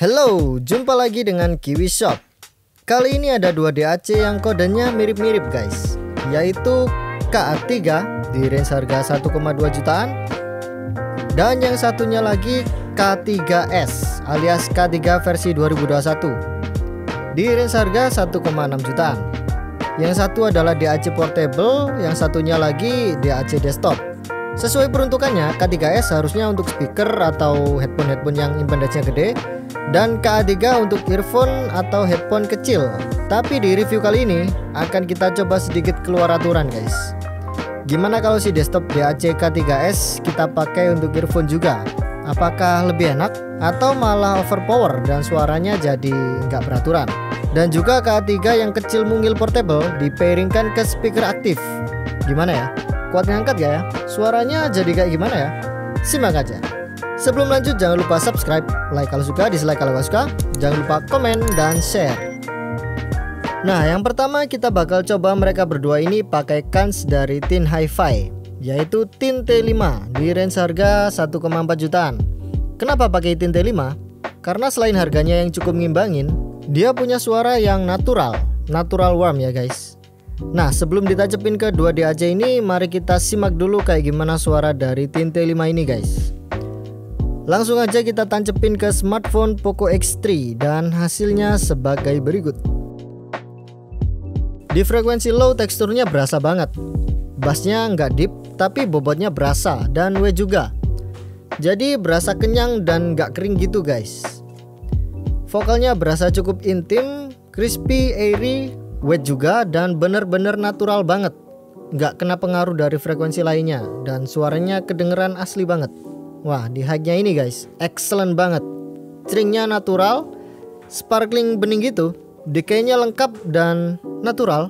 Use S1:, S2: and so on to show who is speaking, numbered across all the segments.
S1: Halo, jumpa lagi dengan Kiwi Shop. Kali ini ada dua DAC yang kodenya mirip-mirip guys, yaitu KA3 di range harga 1,2 jutaan, dan yang satunya lagi K3S alias K3 versi 2021 di range harga 1,6 jutaan. Yang satu adalah DAC portable, yang satunya lagi DAC desktop. Sesuai peruntukannya, K3S harusnya untuk speaker atau headphone yang impedance-nya gede, dan KA3 untuk earphone atau headphone kecil. Tapi di review kali ini akan kita coba sedikit keluar aturan guys. Gimana kalau si desktop DAC K3S kita pakai untuk earphone juga? Apakah lebih enak atau malah overpower dan suaranya jadi nggak beraturan? Dan juga KA3 yang kecil mungil portable dipairingkan ke speaker aktif. Gimana ya? Kuat ngangkat gak ya? Suaranya jadi kayak gimana ya? Simak aja. Sebelum lanjut jangan lupa subscribe, like kalau suka, dislike kalau gak suka. Jangan lupa komen dan share. Nah, yang pertama kita bakal coba mereka berdua ini pakai kans dari Tin Hi-Fi, yaitu Tin T5 di range harga 1,4 jutaan. Kenapa pakai Tin T5? Karena selain harganya yang cukup ngimbangin, dia punya suara yang natural warm ya guys. Nah, sebelum ditacepin ke dua DAC ini, mari kita simak dulu kayak gimana suara dari Tin T5 ini guys. Langsung aja kita tancepin ke smartphone Poco X3 dan hasilnya sebagai berikut. Di frekuensi low teksturnya berasa banget, bassnya nggak deep tapi bobotnya berasa, dan W juga. Jadi berasa kenyang dan nggak kering gitu guys. Vokalnya berasa cukup intim, crispy, airy, wet juga, dan bener-bener natural banget. Nggak kena pengaruh dari frekuensi lainnya, dan suaranya kedengeran asli banget. Wah, di high-nya ini guys, excellent banget. Stringnya natural, sparkling bening gitu, decay-nya lengkap dan natural.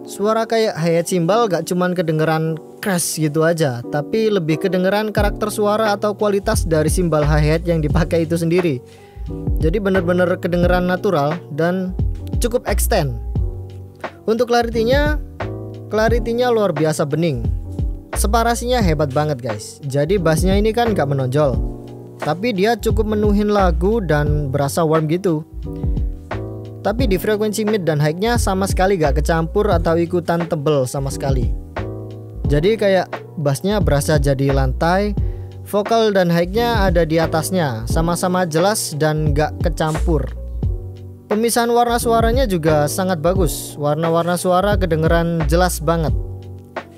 S1: Suara kayak hi-hat cymbal gak cuman kedengeran crash gitu aja, tapi lebih kedengeran karakter suara atau kualitas dari cymbal hi-hat yang dipakai itu sendiri. Jadi bener-bener kedengeran natural dan cukup extend. Untuk clarity-nya luar biasa bening. Separasinya hebat banget guys. Jadi bassnya ini kan gak menonjol, tapi dia cukup menuhin lagu dan berasa warm gitu. Tapi di frekuensi mid dan high-nya sama sekali gak kecampur atau ikutan tebel sama sekali. Jadi kayak bassnya berasa jadi lantai, vokal dan high-nya ada di atasnya, sama-sama jelas dan gak kecampur. Pemisahan warna suaranya juga sangat bagus. Warna-warna suara kedengeran jelas banget.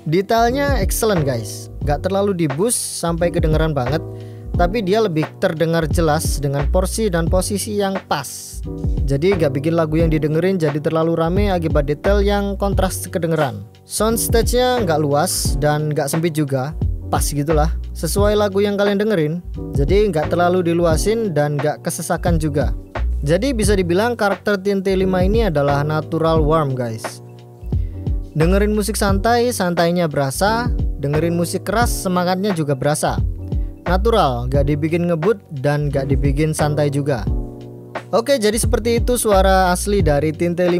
S1: Detailnya excellent guys, gak terlalu diboost sampai kedengeran banget, tapi dia lebih terdengar jelas dengan porsi dan posisi yang pas. Jadi gak bikin lagu yang didengerin jadi terlalu rame akibat detail yang kontras kedengeran. Soundstage-nya gak luas dan gak sempit juga, pas gitulah, sesuai lagu yang kalian dengerin. Jadi gak terlalu diluasin dan gak kesesakan juga. Jadi bisa dibilang karakter Tin T5 ini adalah natural warm guys. Dengerin musik santai, santainya berasa. Dengerin musik keras, semangatnya juga berasa. Natural, gak dibikin ngebut dan gak dibikin santai juga. Oke, jadi seperti itu suara asli dari Tin T5.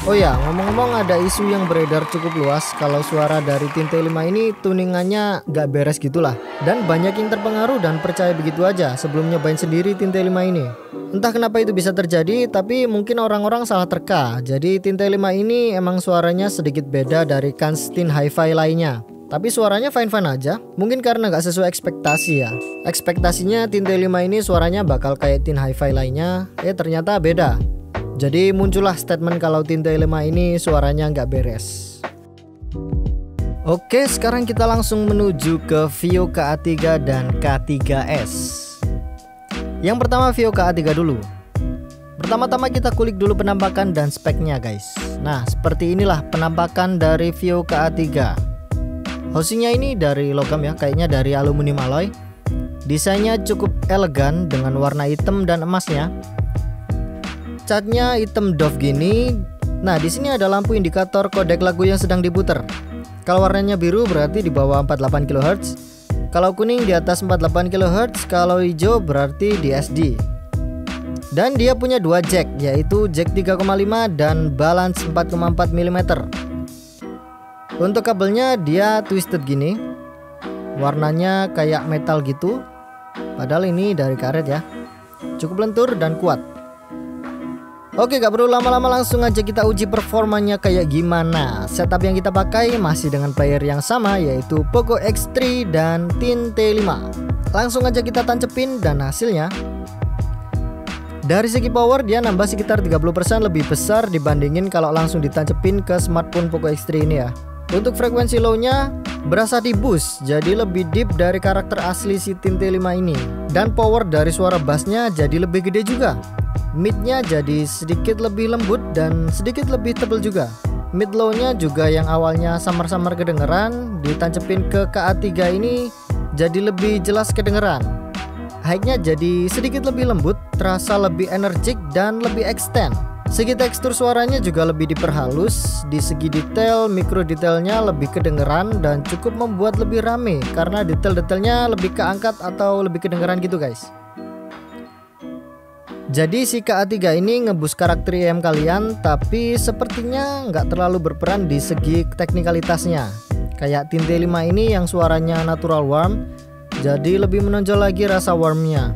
S1: Oh ya, ngomong-ngomong ada isu yang beredar cukup luas kalau suara dari Tin T5 ini tuningannya gak beres gitulah. Dan banyak yang terpengaruh dan percaya begitu aja sebelum nyobain sendiri Tin T5 ini. Entah kenapa itu bisa terjadi, tapi mungkin orang-orang salah terka. Jadi Tin T5 ini emang suaranya sedikit beda dari kans Tin Hi-Fi lainnya. Tapi suaranya fine-fine aja. Mungkin karena gak sesuai ekspektasi ya. Ekspektasinya Tin T5 ini suaranya bakal kayak Tin Hi-Fi lainnya, ternyata beda. Jadi muncullah statement kalau Tin T5 ini suaranya gak beres. Oke, sekarang kita langsung menuju ke Vio KA3 dan K3S. Yang pertama Vio KA3 dulu. Pertama-tama kita kulik dulu penampakan dan speknya guys. Nah, seperti inilah penampakan dari Vio KA3. Housingnya ini dari logam ya, kayaknya dari aluminium alloy. Desainnya cukup elegan dengan warna hitam dan emasnya. Catnya hitam doff gini. Nah, di sini ada lampu indikator kodek lagu yang sedang diputar. Kalau warnanya biru berarti di bawah 48 kHz. Kalau kuning di atas 48 kHz, kalau hijau berarti di SD. Dan dia punya dua jack, yaitu jack 3,5 dan balance 4,4 mm. Untuk kabelnya dia twisted gini. Warnanya kayak metal gitu. Padahal ini dari karet ya. cukup lentur dan kuat. Oke, gak perlu lama-lama, langsung aja kita uji performanya kayak gimana. Setup yang kita pakai masih dengan player yang sama, yaitu Poco X3 dan Tin T5. Langsung aja kita tancepin dan hasilnya, dari segi power dia nambah sekitar 30% lebih besar dibandingin kalau langsung ditancepin ke smartphone Poco X3 ini ya. Untuk frekuensi low-nya berasa di boost, jadi lebih deep dari karakter asli si Tin T5 ini. Dan power dari suara bassnya jadi lebih gede juga. Midnya jadi sedikit lebih lembut dan sedikit lebih tebal juga. Mid low-nya juga yang awalnya samar-samar kedengeran, ditancepin ke KA3 ini jadi lebih jelas kedengeran. High-nya jadi sedikit lebih lembut, terasa lebih energik dan lebih extend. Segi tekstur suaranya juga lebih diperhalus, di segi detail, mikro detailnya lebih kedengeran dan cukup membuat lebih rame karena detail-detailnya lebih keangkat atau lebih kedengeran gitu guys. Jadi si KA3 ini ngeboost karakter IM kalian, tapi sepertinya nggak terlalu berperan di segi teknikalitasnya. Kayak Tin T5 ini yang suaranya natural warm, jadi lebih menonjol lagi rasa warmnya.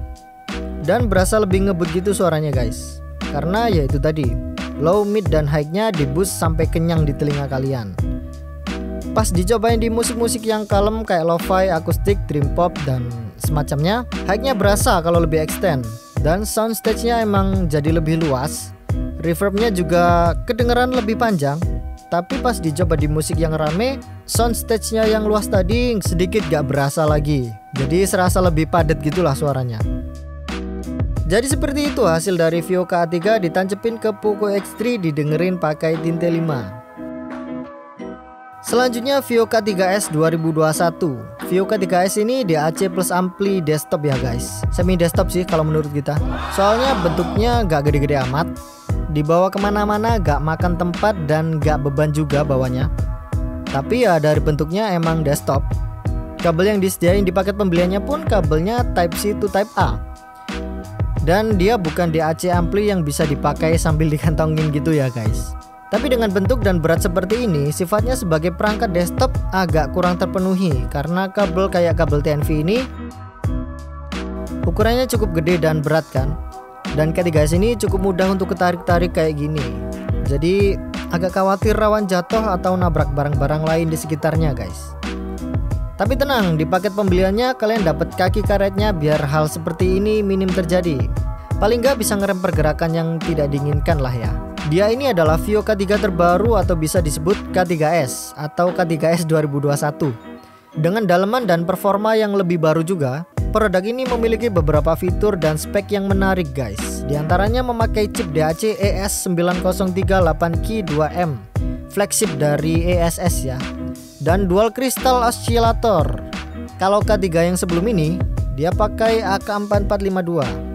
S1: Dan berasa lebih ngebut gitu suaranya guys. Karena ya itu tadi, low, mid, dan high-nya di boost sampai kenyang di telinga kalian. Pas dicobain di musik-musik yang kalem kayak lo-fi, akustik, dream pop, dan semacamnya, high-nya berasa kalau lebih extend. Dan soundstage-nya emang jadi lebih luas. Reverb-nya juga kedengeran lebih panjang. Tapi pas dicoba di musik yang rame, soundstage-nya yang luas tadi sedikit gak berasa lagi. Jadi serasa lebih padat gitulah suaranya. Jadi seperti itu hasil dari Vio KA3 ditancepin ke Poco X3 didengerin pakai Tin T5. Selanjutnya Vio K3S 2021. Vio K3S ini DAC plus ampli desktop ya guys. Semi desktop sih kalau menurut kita. Soalnya bentuknya gak gede-gede amat, dibawa kemana-mana gak makan tempat dan gak beban juga bawanya. Tapi ya dari bentuknya emang desktop. Kabel yang disediain di paket pembeliannya pun kabelnya Type C to Type A. Dan dia bukan DAC ampli yang bisa dipakai sambil dikantongin gitu ya guys. Tapi dengan bentuk dan berat seperti ini, sifatnya sebagai perangkat desktop agak kurang terpenuhi karena kabel kayak kabel TNV ini ukurannya cukup gede dan berat kan. Dan K3S ini cukup mudah untuk ketarik-tarik kayak gini. Jadi agak khawatir rawan jatuh atau nabrak barang-barang lain di sekitarnya guys. Tapi tenang, di paket pembeliannya kalian dapat kaki karetnya biar hal seperti ini minim terjadi. Paling nggak bisa ngerem pergerakan yang tidak diinginkan lah ya. Dia ini adalah Vio K3 terbaru atau bisa disebut K3S atau K3S 2021. Dengan daleman dan performa yang lebih baru juga, produk ini memiliki beberapa fitur dan spek yang menarik guys. Di antaranya memakai chip DAC ES9038K 2M, flagship dari ESS ya, dan dual crystal oscillator. Kalau K3 yang sebelum ini, dia pakai AK4452.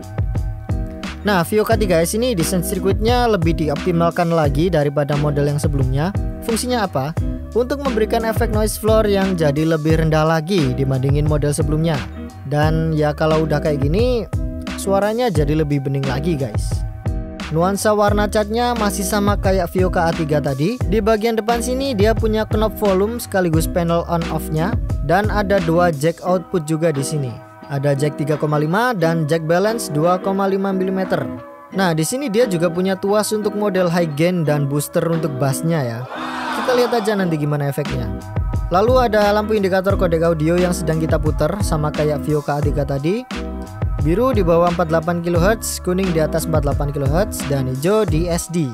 S1: Nah, Vio K3S ini desain sirkuitnya lebih dioptimalkan lagi daripada model yang sebelumnya. Fungsinya apa? Untuk memberikan efek noise floor yang jadi lebih rendah lagi dibandingin model sebelumnya. Dan ya kalau udah kayak gini, suaranya jadi lebih bening lagi guys. Nuansa warna catnya masih sama kayak Vio KA3 tadi. Di bagian depan sini dia punya knob volume sekaligus panel on off-nya, dan ada dua jack output juga di sini. Ada jack 3,5 dan jack balance 2,5 mm. Nah, di sini dia juga punya tuas untuk model high gain dan booster untuk bassnya ya. Kita lihat aja nanti gimana efeknya. Lalu ada lampu indikator kodek audio yang sedang kita putar sama kayak Vio KA3 tadi. Biru di bawah 48 kHz, kuning di atas 48 kHz, dan hijau di SD.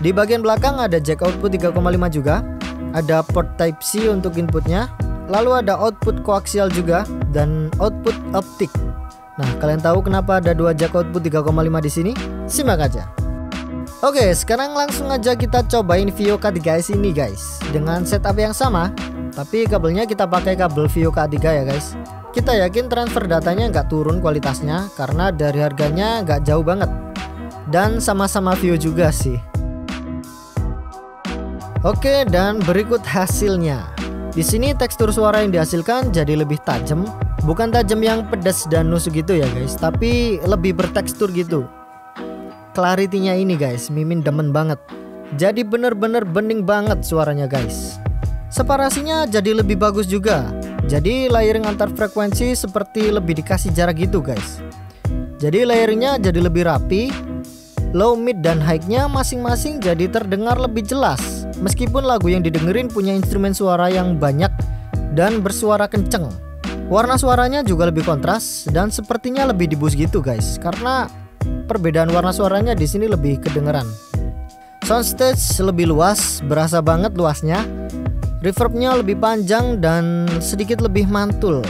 S1: Di bagian belakang ada jack output 3,5 juga. Ada port Type C untuk inputnya. Lalu ada output koaksial juga dan output optik. Nah, kalian tahu kenapa ada dua jack output 3,5 di sini? Simak aja. Oke, sekarang langsung aja kita cobain Vio K3S ini guys. Dengan setup yang sama, tapi kabelnya kita pakai kabel Vio K3 ya guys. Kita yakin transfer datanya nggak turun kualitasnya karena dari harganya nggak jauh banget. Dan sama-sama Vio juga sih. Oke, dan berikut hasilnya. Di sini tekstur suara yang dihasilkan jadi lebih tajam, bukan tajam yang pedas dan nusuk gitu ya guys, tapi lebih bertekstur gitu. Clarity-nya ini guys, Mimin demen banget. Jadi bener-bener bening banget suaranya guys. Separasinya jadi lebih bagus juga. Jadi layering antar frekuensi seperti lebih dikasih jarak gitu guys. Jadi layering-nya jadi lebih rapi. Low, mid, dan high-nya masing-masing jadi terdengar lebih jelas. Meskipun lagu yang didengerin punya instrumen suara yang banyak dan bersuara kenceng. Warna suaranya juga lebih kontras dan sepertinya lebih dibus gitu guys, karena perbedaan warna suaranya di sini lebih kedengeran. Soundstage lebih luas, berasa banget luasnya. Reverbnya lebih panjang dan sedikit lebih mantul.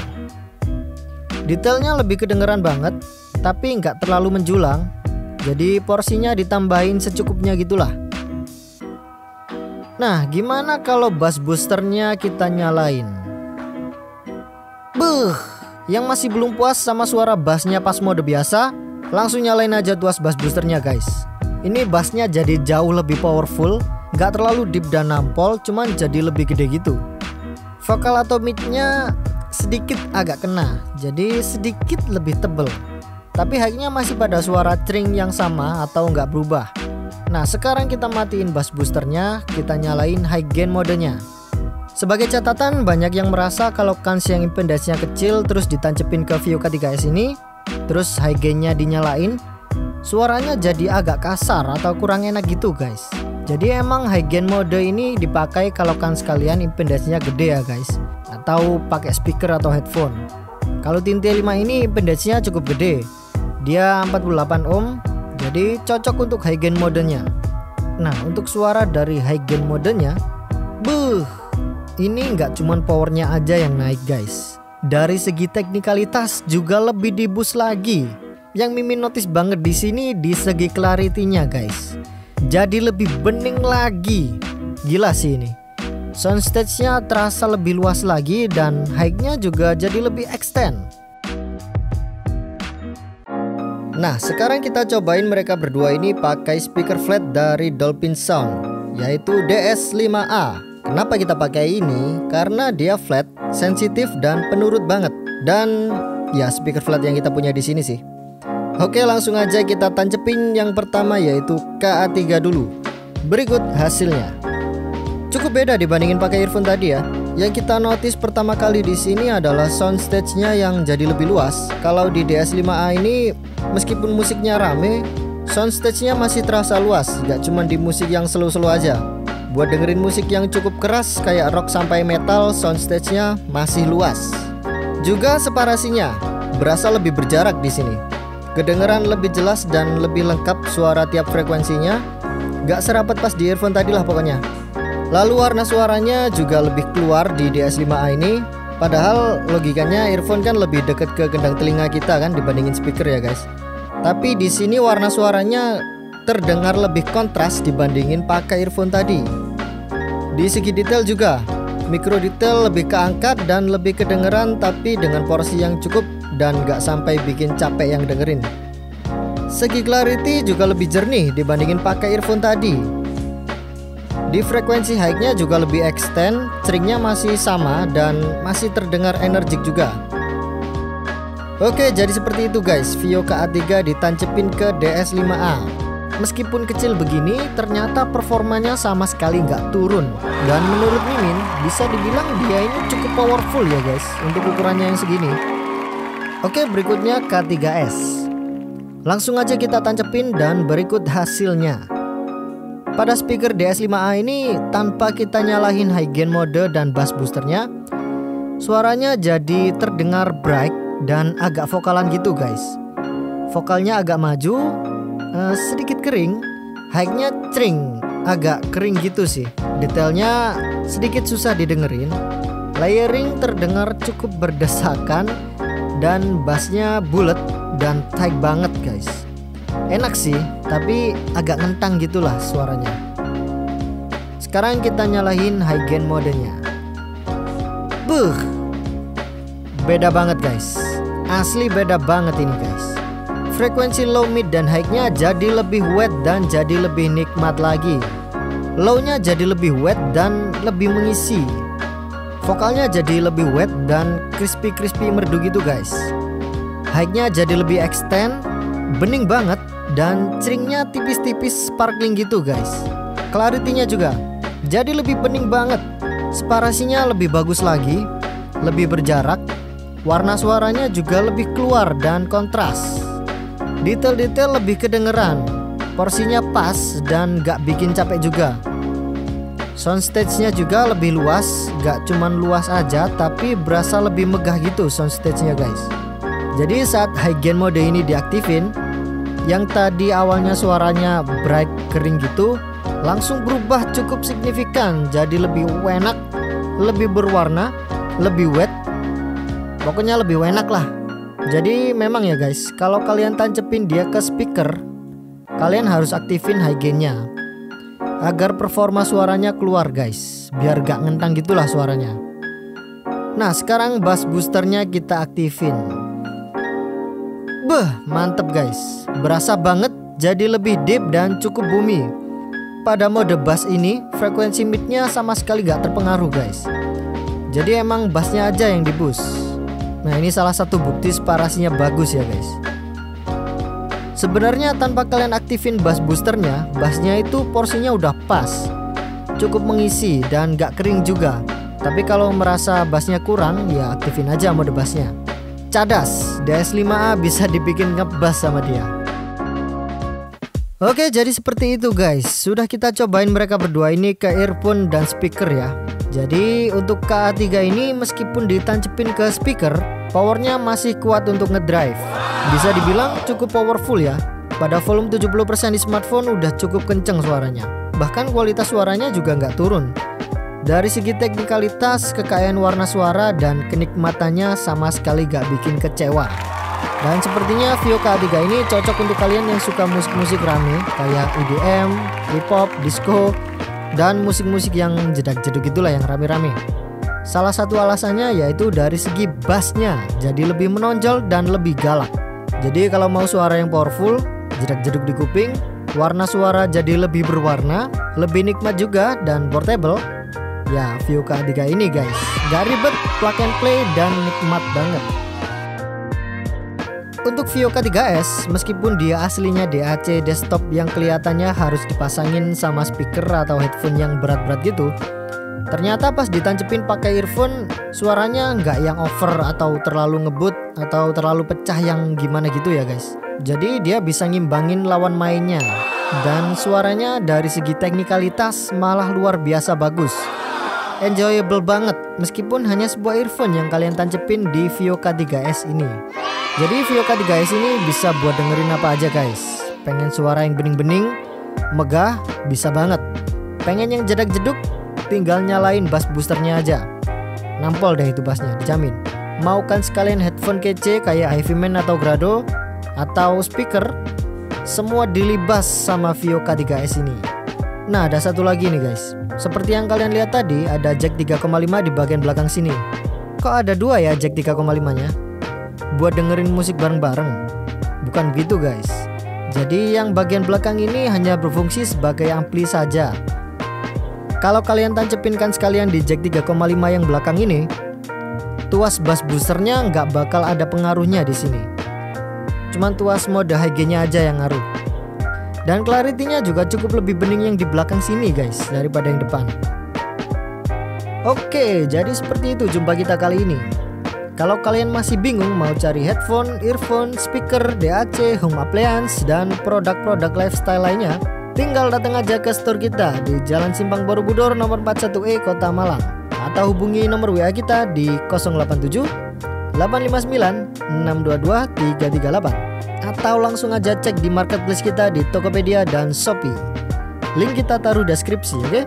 S1: Detailnya lebih kedengeran banget, tapi nggak terlalu menjulang. Jadi porsinya ditambahin secukupnya gitulah. Nah, gimana kalau bass boosternya kita nyalain? Yang masih belum puas sama suara bassnya pas mode biasa, langsung nyalain aja tuas bass boosternya guys. Ini bassnya jadi jauh lebih powerful, nggak terlalu deep dan nampol, cuman jadi lebih gede gitu. Vokal atau mic-nya sedikit agak kena, jadi sedikit lebih tebel. Tapi high-nya masih pada suara string yang sama atau nggak berubah. Nah, sekarang kita matiin bass boosternya, kita nyalain high gain modenya. Sebagai catatan, banyak yang merasa kalau kans yang impedance-nya kecil terus ditancepin ke Vio K3S ini, terus high gain-nya dinyalain, suaranya jadi agak kasar atau kurang enak gitu guys. Jadi emang high gain mode ini dipakai kalau kans kalian impedance-nya gede ya guys, atau pakai speaker atau headphone. Kalau Thin T5 ini impedance-nya cukup gede. Dia 48 ohm, jadi cocok untuk high gain modenya. Nah, untuk suara dari high gain modenya, ini nggak cuman powernya aja yang naik guys. Dari segi teknikalitas juga lebih dibus lagi. Yang Mimin notice banget di sini di segi clarity-nya guys. Jadi lebih bening lagi. Gila sih ini. Soundstage-nya terasa lebih luas lagi dan high-nya juga jadi lebih extend. Nah, sekarang kita cobain mereka berdua ini pakai speaker flat dari Dolphin Sound, yaitu DS5A. Kenapa kita pakai ini? Karena dia flat, sensitif dan penurut banget. Dan ya speaker flat yang kita punya di sini sih. Oke, langsung aja kita tancepin yang pertama yaitu KA3 dulu. Berikut hasilnya. Cukup beda dibandingin pakai earphone tadi ya. Yang kita notice pertama kali di sini adalah soundstage-nya yang jadi lebih luas. Kalau di DS5A ini meskipun musiknya rame, soundstage-nya masih terasa luas, gak cuma di musik yang slow-slow aja. Buat dengerin musik yang cukup keras kayak rock sampai metal, soundstage-nya masih luas. Juga separasinya berasa lebih berjarak di sini. Kedengeran lebih jelas dan lebih lengkap suara tiap frekuensinya. Gak serapat pas di earphone tadi lah pokoknya. Lalu warna suaranya juga lebih keluar di DS5A ini. Padahal logikanya earphone kan lebih deket ke gendang telinga kita kan dibandingin speaker ya guys. Tapi di sini warna suaranya terdengar lebih kontras dibandingin pakai earphone tadi. Di segi detail juga, micro detail lebih keangkat dan lebih kedengeran tapi dengan porsi yang cukup dan gak sampai bikin capek yang dengerin. Segi clarity juga lebih jernih dibandingin pakai earphone tadi. Di frekuensi high-nya juga lebih extend, stringnya masih sama dan masih terdengar energik juga. Oke, jadi seperti itu guys, Vio KA3 ditancepin ke DS5A. Meskipun kecil begini, ternyata performanya sama sekali nggak turun. Dan menurut Mimin, bisa dibilang dia ini cukup powerful ya guys, untuk ukurannya yang segini. Oke, berikutnya K3S. Langsung aja kita tancepin dan berikut hasilnya. Pada speaker DS5A ini tanpa kita nyalahin high gain mode dan bass boosternya, suaranya jadi terdengar bright dan agak vokalan gitu guys. Vokalnya agak maju, sedikit kering, high-nya string, agak kering gitu sih. Detailnya sedikit susah didengerin. Layering terdengar cukup berdesakan dan bassnya bulat dan tight banget guys. Enak sih, tapi agak ngentang gitulah suaranya. Sekarang kita nyalain high gain modenya. Beda banget guys. Asli beda banget ini guys. Frekuensi low, mid, dan high-nya jadi lebih wet dan jadi lebih nikmat lagi. Low-nya jadi lebih wet dan lebih mengisi. Vokalnya jadi lebih wet dan crispy merdu gitu guys. High-nya jadi lebih extend, bening banget. Dan stringnya tipis-tipis sparkling gitu guys. Clarity-nya juga jadi lebih bening banget. Separasinya lebih bagus lagi, lebih berjarak. Warna suaranya juga lebih keluar dan kontras. Detail-detail lebih kedengeran, porsinya pas dan gak bikin capek juga. Soundstage-nya juga lebih luas, gak cuman luas aja tapi berasa lebih megah gitu soundstage-nya guys. Jadi saat high gain mode ini diaktifin, yang tadi awalnya suaranya bright kering gitu langsung berubah cukup signifikan jadi lebih enak, lebih berwarna, lebih wet. Pokoknya lebih enak lah. Jadi memang ya guys, kalau kalian tancepin dia ke speaker, kalian harus aktifin high gain-nya agar performa suaranya keluar guys, biar gak ngentang gitulah suaranya. Nah sekarang bass boosternya kita aktifin. Beh, mantep guys, berasa banget jadi lebih deep dan cukup boomy. Pada mode bass ini frekuensi midnya sama sekali gak terpengaruh guys. Jadi emang bassnya aja yang di boost. Nah ini salah satu bukti separasinya bagus ya guys. Sebenarnya tanpa kalian aktifin bass boosternya, bassnya itu porsinya udah pas, cukup mengisi dan gak kering juga. Tapi kalau merasa bassnya kurang, ya aktifin aja mode bassnya. Cadas, DS5A bisa dibikin ngebass sama dia. Oke, jadi seperti itu guys. Sudah kita cobain mereka berdua ini ke earphone dan speaker ya. Jadi untuk KA3 ini meskipun ditancepin ke speaker, powernya masih kuat untuk ngedrive. Bisa dibilang cukup powerful ya. Pada volume 70% di smartphone udah cukup kenceng suaranya. Bahkan kualitas suaranya juga nggak turun. Dari segi teknikalitas, kekayaan warna suara dan kenikmatannya sama sekali gak bikin kecewa. Dan sepertinya Vio KA3 ini cocok untuk kalian yang suka musik-musik rame kayak EDM, hip hop, disco, dan musik-musik yang jedak-jeduk itulah yang rame-rame. Salah satu alasannya yaitu dari segi bassnya, jadi lebih menonjol dan lebih galak. Jadi kalau mau suara yang powerful, jedak-jeduk di kuping, warna suara jadi lebih berwarna, lebih nikmat juga dan portable, ya Vio KA3 ini guys. Gak ribet, plug and play dan nikmat banget. Untuk Vio K3S, meskipun dia aslinya DAC desktop yang kelihatannya harus dipasangin sama speaker atau headphone yang berat-berat gitu, ternyata pas ditancepin pakai earphone, suaranya nggak yang over atau terlalu ngebut atau terlalu pecah yang gimana gitu ya guys. Jadi dia bisa ngimbangin lawan mainnya. Dan suaranya dari segi teknikalitas malah luar biasa bagus. Enjoyable banget meskipun hanya sebuah earphone yang kalian tancepin di Vio K3S ini. Jadi Vio K3S ini bisa buat dengerin apa aja guys. Pengen suara yang bening-bening, megah, bisa banget. Pengen yang jedak-jeduk, tinggal nyalain bass boosternya aja. Nampol deh itu bassnya, dijamin. Mau kan sekalian headphone kece kayak HiFiMan atau Grado, atau speaker, semua dilibas sama Vio K3S ini. Nah ada satu lagi nih guys. Seperti yang kalian lihat tadi, ada jack 3,5 di bagian belakang sini. Kok ada dua ya jack 3,5 nya? Buat dengerin musik bareng-bareng? Bukan gitu guys. Jadi yang bagian belakang ini hanya berfungsi sebagai ampli saja. Kalau kalian tancepinkan sekalian di jack 3,5 yang belakang ini, tuas bass boosternya nggak bakal ada pengaruhnya di sini. Cuman tuas mode high gain-nya aja yang ngaruh. Dan clarity-nya juga cukup lebih bening yang di belakang sini guys daripada yang depan. Oke, jadi seperti itu jumpa kita kali ini. Kalau kalian masih bingung mau cari headphone, earphone, speaker, DAC, home appliance, dan produk-produk lifestyle lainnya, tinggal datang aja ke store kita di Jalan Simpang Borobudur nomor 41E Kota Malang. Atau hubungi nomor WA kita di 087 859 622 338. Atau langsung aja cek di marketplace kita di Tokopedia dan Shopee. Link kita taruh deskripsi, oke?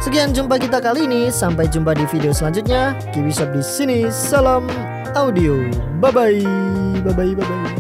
S1: Sekian jumpa kita kali ini, sampai jumpa di video selanjutnya. Kiwi Shop di sini, salam audio, bye bye, bye bye, bye bye.